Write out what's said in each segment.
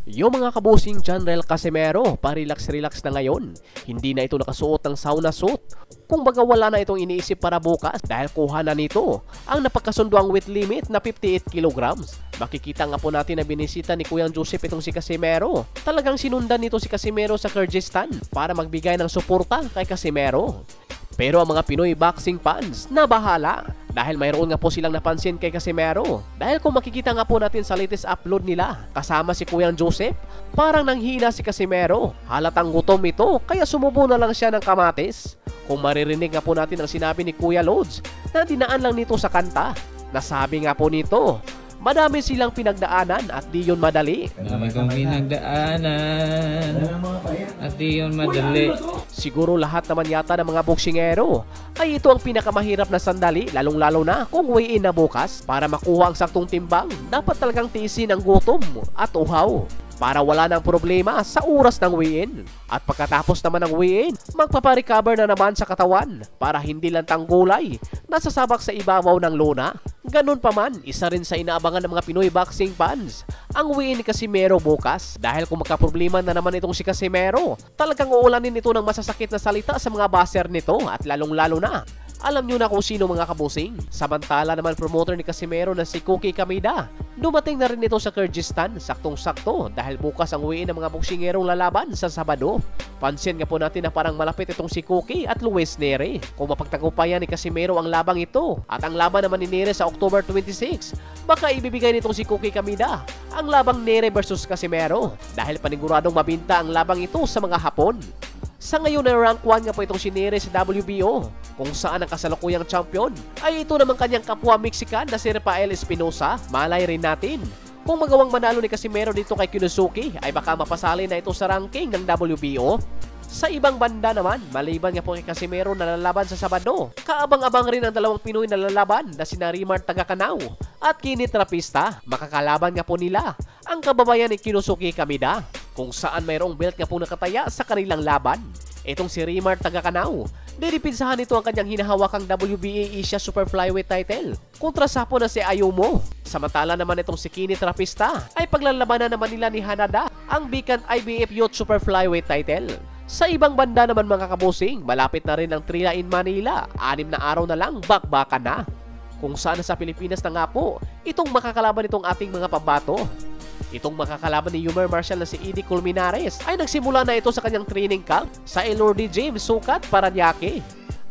Yung mga kabusing Janrel Casimero, pa-relax-relax na ngayon. Hindi na ito nakasuot ng sauna suit. Kung baga wala na itong iniisip para bukas dahil kuha na nito ang napagkasunduang weight limit na 58 kilograms. Makikita nga po natin na binisita ni Kuyang Joseph itong si Casimero. Talagang sinundan nito si Casimero sa Kyrgyzstan para magbigay ng suporta kay Casimero. Pero ang mga Pinoy boxing fans na bahala dahil mayroon nga po silang napansin kay Casimero. Dahil kung makikita nga po natin sa latest upload nila kasama si Kuyang Joseph, parang nanghina si Casimero. Halatang gutom ito kaya sumubo na lang siya ng kamatis. Kung maririnig nga po natin ang sinabi ni Kuya Lods na dinaan lang nito sa kanta. Nasabi nga po nito, madami silang pinagdaanan at di yun madali. Marami kong pinagdaanan at di yun madali. Siguro lahat naman yata ng mga boksingero ay ito ang pinakamahirap na sandali, lalong-lalo na kung weigh-in na bukas. Para makuha ang saktong timbang, dapat talagang tiisin ang gutom at uhaw para wala nang problema sa oras ng weigh-in. At pagkatapos naman ng weigh-in, magpaparecover na naman sa katawan para hindi lang tanggulay nasasabak sa ibabaw ng lona. Ganun pa man, isa rin sa inaabangan ng mga Pinoy boxing fans ang weigh-in ni Casimero bukas. Dahil kung magkaproblema na naman itong si Casimero, talagang uulanin ito ng masasakit na salita sa mga baser nito at lalong-lalo na alam nyo na kung sino mga kabusing. Samantala naman promoter ni Casimero na si Cookie Kamida, dumating na rin ito sa Kyrgyzstan saktong-sakto dahil bukas ang weigh-in ng mga boksingerong lalaban sa Sabado. Pansin nga po natin na parang malapit itong si Cookie at Luis Neri. Kung mapagtagumpayan ni Casimero ang labang ito at ang laban naman ni Neri sa October 26, baka ibibigay nitong si Cookie Kamida ang labang Neri versus Casimero dahil paniguradong mabinta ang labang ito sa mga Hapon. Sa ngayon na rank 1 nga po itong si Neri sa WBO, kung saan ang kasalukuyang champion ay ito naman kanyang kapwa Mexican na si Rafael Espinosa. Malay rin natin kung magawang manalo ni Casimero dito kay Kinosuke ay baka mapasali na ito sa ranking ng WBO. Sa ibang banda naman, maliban nga po kay Casimero na lalaban sa Sabado, kaabang-abang rin ang dalawang Pinoy na lalaban na sina Rimar Tagakanao at Kini Trapista. Makakalaban nga po nila ang kababayan ni Kinosuke Kamida, kung saan mayroong belt nga po nakataya sa kanilang laban. Itong si Rimar Tagakanao, didipinsahan nito ang kanyang hinahawakang WBA Asia Super Flyweight title kontra sa Hapon na si Ayumu. Samantala naman itong si Kini Trapista ay paglalabanan naman nila ni Hanada ang vacant IBF Youth Super Flyweight title. Sa ibang banda naman mga kabusing, malapit na rin ang Trila in Manila. 6 na araw na lang, bakbakan na. Kung saan sa Pilipinas na nga po, itong makakalaban itong ating mga pambato. Itong makakalaban ni Yumar Marshall na si Eddie Colmenares ay nagsimula na ito sa kanyang training camp sa Elordi James Sukat, Paranaque.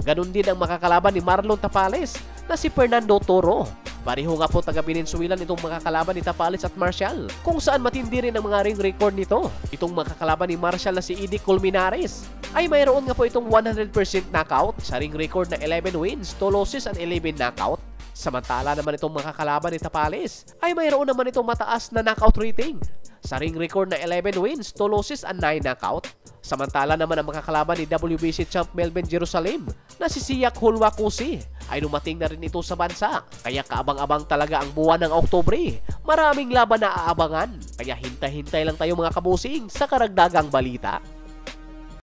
Ganon din ang makakalaban ni Marlon Tapales na si Fernando Toro. Pareho nga po taga-Venezuelan itong makakalaban ni Tapales at Marshall, kung saan matindi rin ang mga ring record nito. Itong makakalaban ni Marshall na si Eddie Colmenares ay mayroon nga po itong 100% knockout sa ring record na 11 wins, 2 losses and 11 knockout. Samantala naman itong makakalaban ni Tapales ay mayroon naman itong mataas na knockout rating sa ring record na 11 wins, 2 losses and 9 knockout. Samantala naman ang makakalaban ni WBC champ Melvin Jerusalem na si Siak Hulwakusi ay dumating na rin ito sa bansa. Kaya kaabang-abang talaga ang buwan ng Oktubre. Maraming laban na aabangan. Kaya hintay-hintay lang tayo mga kabusing sa karagdagang balita.